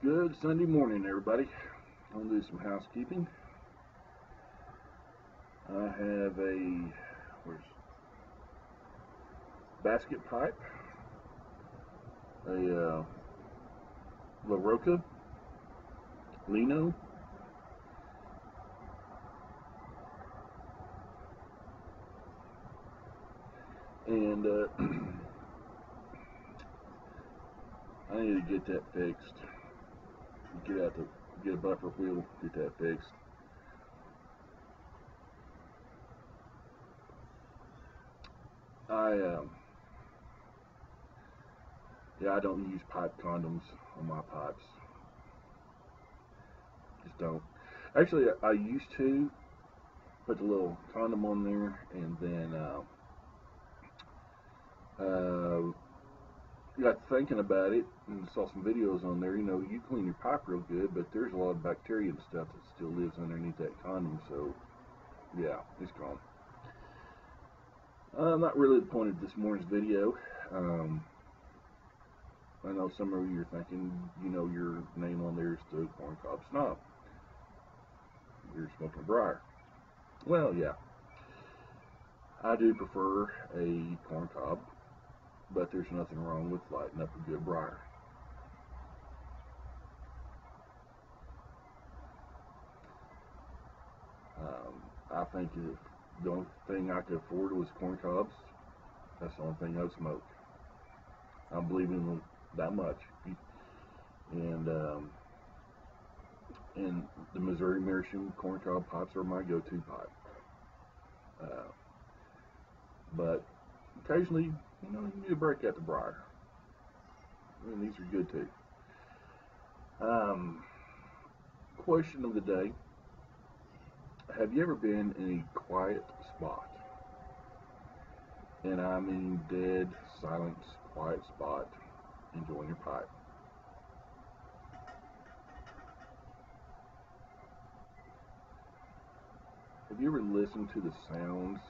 Good Sunday morning, everybody. I'm going to do some housekeeping. I have a basket pipe, a La Roca Lino, and I need to get that fixed. Get a buffer wheel, get that fixed. I don't use pipe condoms on my pipes. Just don't. Actually, I used to put the little condom on there, and then got thinking about it and saw some videos on there. You know, you clean your pipe real good, but there's a lot of bacteria and stuff that still lives underneath that condom. So, yeah, it's gone. Not really the point of this morning's video. I know some of you are thinking, you know, your name on there is the Corn Cob Snob. You're smoking a briar. Well, yeah. I do prefer a corn cob, but there's nothing wrong with lighting up a good briar. I think if the only thing I could afford was corn cobs, that's the only thing I'd smoke. I believe in them that much. And the Missouri Meerschaum corn cob pipes are my go-to pipe. But occasionally, you know, you need to break out the briar. And these are good too. Question of the day. Have you ever been in a quiet spot? And I mean dead, silent, quiet spot, enjoying your pipe. Have you ever listened to the sounds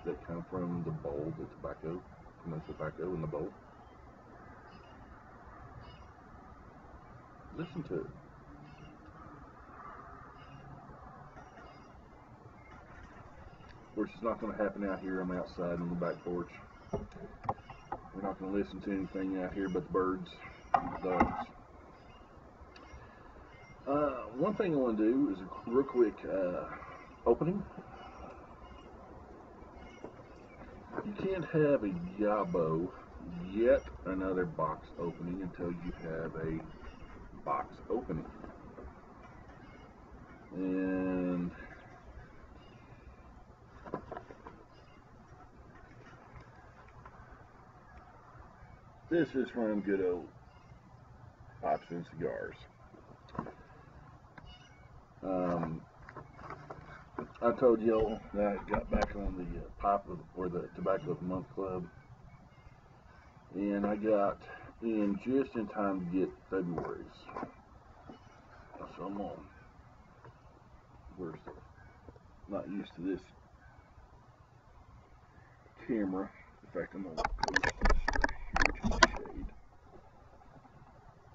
that come from the bowl, the tobacco, from the tobacco in the bowl? Listen to it. Of course, it's not going to happen out here. I'm outside on the back porch. We're not going to listen to anything out here but the birds and the dogs. One thing I want to do is a real quick opening. You can't have a YABO, yet another box opening, until you have a box opening. And this is from good old Pipes and Cigars. I told y'all that I got back on the the Tobacco of the Month Club, and I got in just in time to get February's. So I'm on. Not used to this camera. In fact, I'm gonna close this right here to the shade.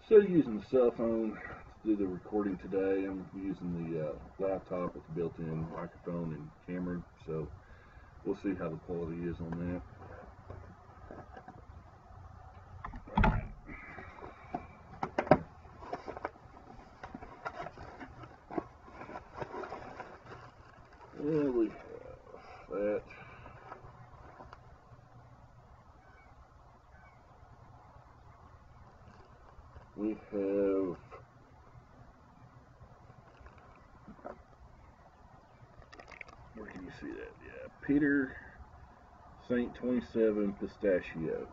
So using the cell phone to do the recording today, I'm using the laptop with the built-in microphone and camera, so we'll see how the quality is on that. And we have that. We have where can you see that? Yeah, Peter St. 27 Pistachio.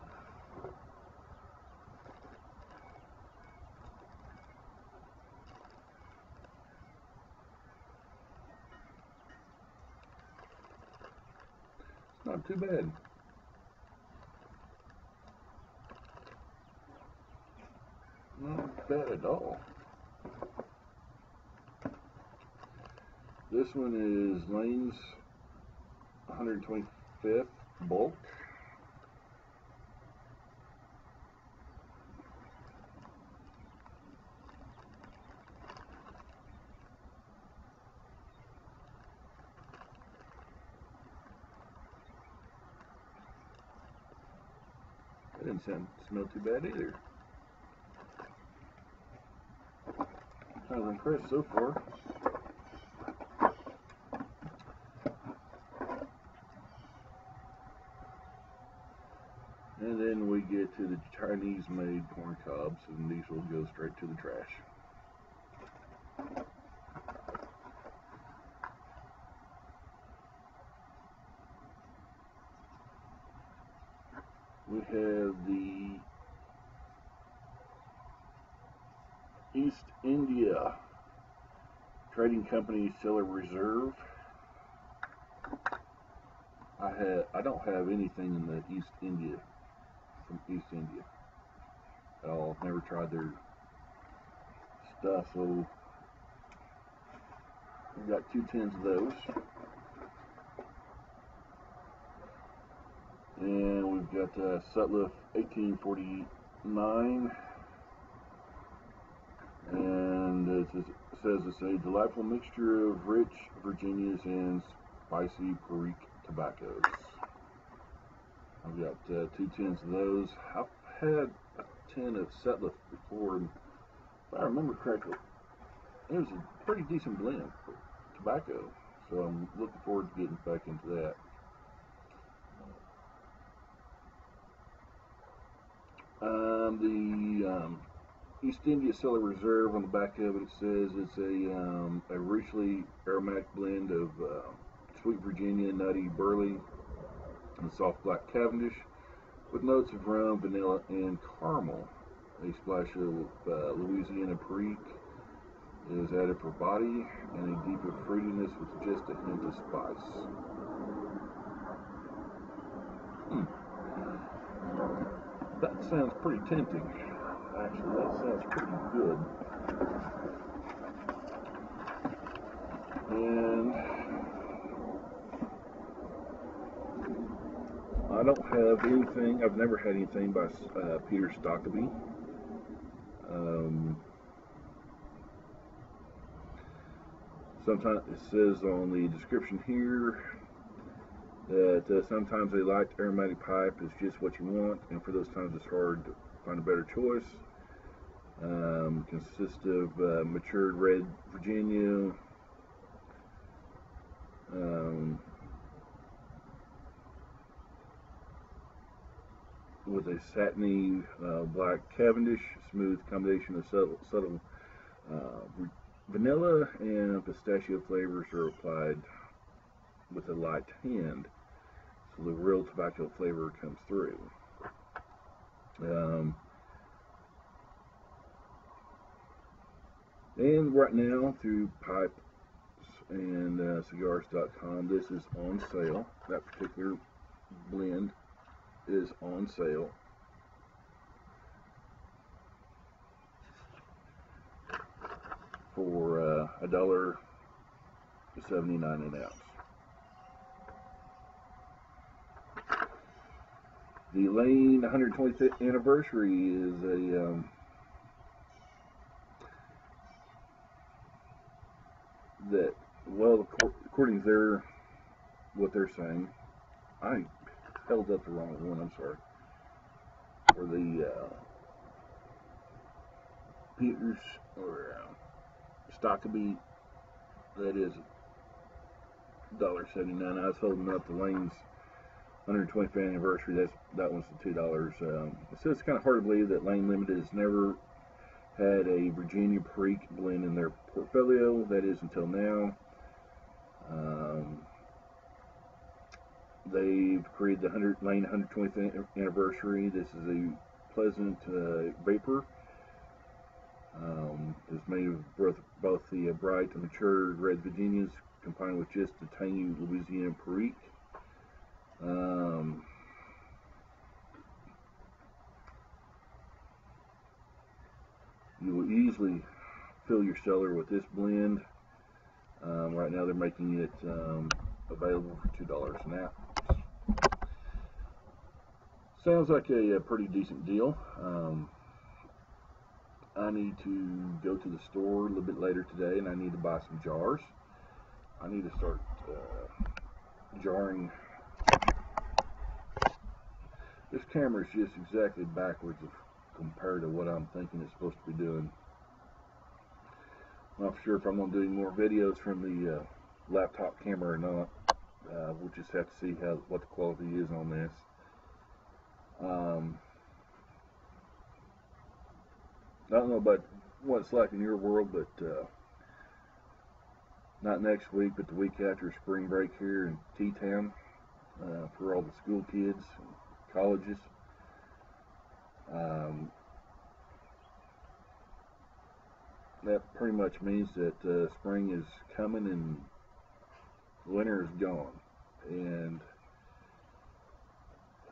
It's not too bad. Not bad at all. This one is Lane's 125th bulk. That didn't smell too bad either. Kind of impressed so far. And then we get to the Chinese-made corn cobs, and these will go straight to the trash. We have the East India Trading Company Cellar Reserve. I don't have anything in the East India, from East India at all. I've never tried their stuff, so we've got 2 tins of those. And we've got Setliff 1849, and it says it's a delightful mixture of rich Virginias and spicy Perique tobaccos. I've got 2 tins of those. I've had a tin of Setliff before, and if I remember correctly, it was a pretty decent blend for tobacco, so I'm looking forward to getting back into that. The East India Cellar Reserve, on the back of it, says it's a richly aromatic blend of sweet Virginia, nutty burley, and soft black Cavendish, with notes of rum, vanilla, and caramel. A splash of Louisiana Perique is added for body, and a deeper fruitiness with just a hint of spice. That sounds pretty tempting. Actually, that sounds pretty good. And I don't have anything. I've never had anything by Peter Stockeby. Sometimes it says on the description here that sometimes a light aromatic pipe is just what you want, and for those times it's hard to find a better choice. Consists of matured red Virginia, with a satiny black Cavendish, smooth combination of subtle vanilla and pistachio flavors are applied with a light hand, so the real tobacco flavor comes through. And right now, through Pipes and Cigars.com, this is on sale. That particular blend is on sale. For $1.79 an ounce. The Lane 125th anniversary is a that, well, according to what they're saying, I held up the wrong one. I'm sorry. For the Peters or Stockeby, that is $1.79. I was holding up the Lane's 125th anniversary. That one's the $2. It says it's kind of hard to believe that Lane Limited has never had a Virginia Perique blend in their portfolio. That is until now. They've created the Lane 125th anniversary. This is a pleasant vapor. It's made of both the bright and mature red Virginias combined with just the tangy Louisiana Perique. You will easily fill your cellar with this blend. Right now they're making it available for $2 an ounce. Sounds like a pretty decent deal. I need to go to the store a little bit later today, and I need to buy some jars. I need to start jarring. This camera is just exactly backwards compared to what I'm thinking it's supposed to be doing. I'm not sure if I'm going to do any more videos from the laptop camera or not. We'll just have to see what the quality is on this. I don't know about what it's like in your world, but not next week, but the week after spring break here in T-Town for all the school kids and colleges. That pretty much means that spring is coming and winter is gone. And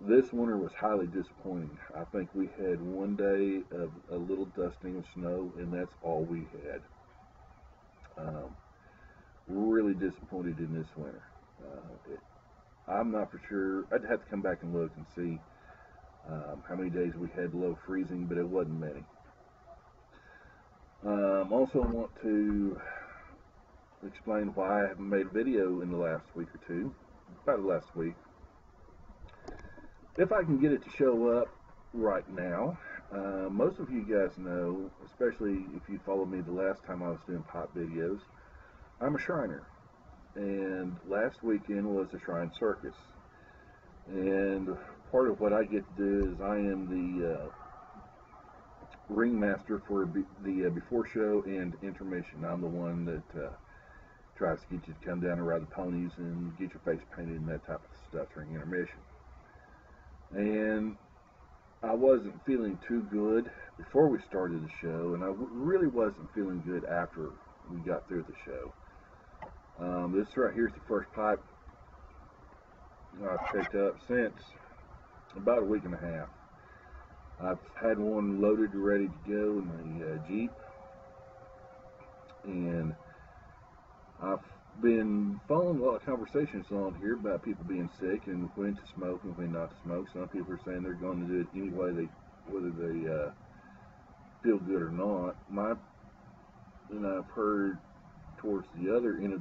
this winter was highly disappointing. I think we had one day of a little dusting of snow, and that's all we had. Really disappointed in this winter. I'm not for sure. I'd have to come back and look and see how many days we had below freezing, but it wasn't many. Also want to explain why I haven't made a video in the last week or two, about the last week. If I can get it to show up right now, most of you guys know, especially if you followed me the last time I was doing pipe videos, I'm a Shriner, and last weekend was the Shrine Circus, and part of what I get to do is I am the ringmaster for the before show and intermission. I'm the one that tries to get you to come down and ride the ponies and get your face painted and that type of stuff during intermission. And I wasn't feeling too good before we started the show, and I really wasn't feeling good after we got through the show. This right here is the first pipe I've picked up since about a week and a half. I've had one loaded ready to go in the Jeep, and I've been following a lot of conversations on here about people being sick and when to smoke and when not to smoke. Some people are saying they're going to do it anyway, whether they feel good or not. And I've heard towards the other end of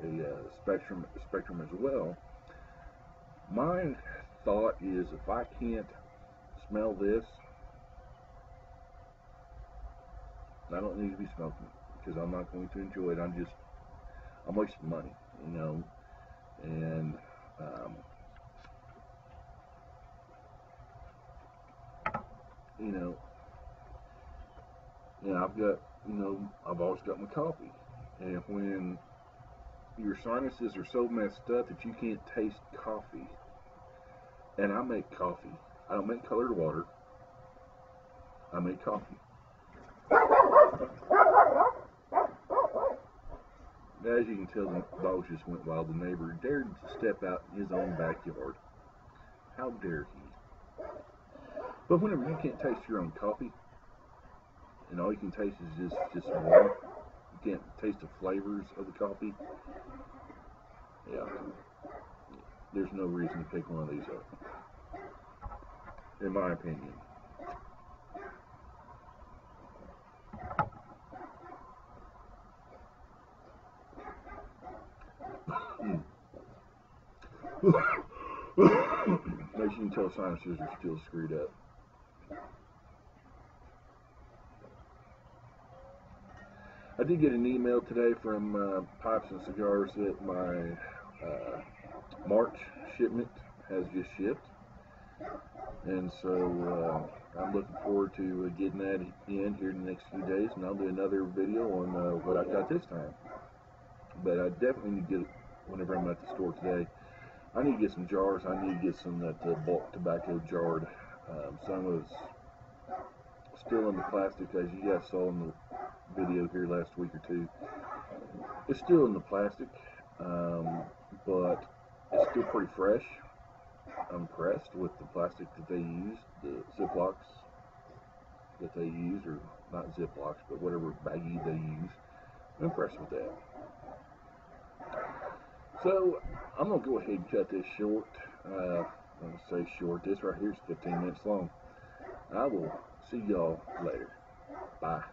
the spectrum as well. My thought is, if I can't smell this, I don't need to be smoking, because I'm not going to enjoy it. I'm wasting money, you know, and I've always got my coffee, and when your sinuses are so messed up that you can't taste coffee, and I make coffee. I don't make colored water. I make coffee. As you can tell, the dogs just went wild. The neighbor dared to step out in his own backyard. How dare he? But whenever you can't taste your own coffee, and all you can taste is just water, you can't taste the flavors of the coffee, yeah, there's no reason to pick one of these up, in my opinion. As you can tell, sinuses are still screwed up. I did get an email today from Pipes and Cigars that my March shipment has just shipped, and so I'm looking forward to getting that in here in the next few days, and I'll do another video on what I got this time. But I definitely need to get it whenever I'm at the store today. I need to get some jars. I need to get some of that bulk tobacco jarred. Some was still in the plastic, as you guys saw in the video here last week or two. It's still in the plastic, but it's still pretty fresh. I'm impressed with the plastic that they use, the Ziplocs that they use, or not Ziplocs, but whatever baggie they use. I'm impressed with that. So I'm going to go ahead and cut this short. I'm going to say short. This right here is 15 minutes long. I will see y'all later. Bye.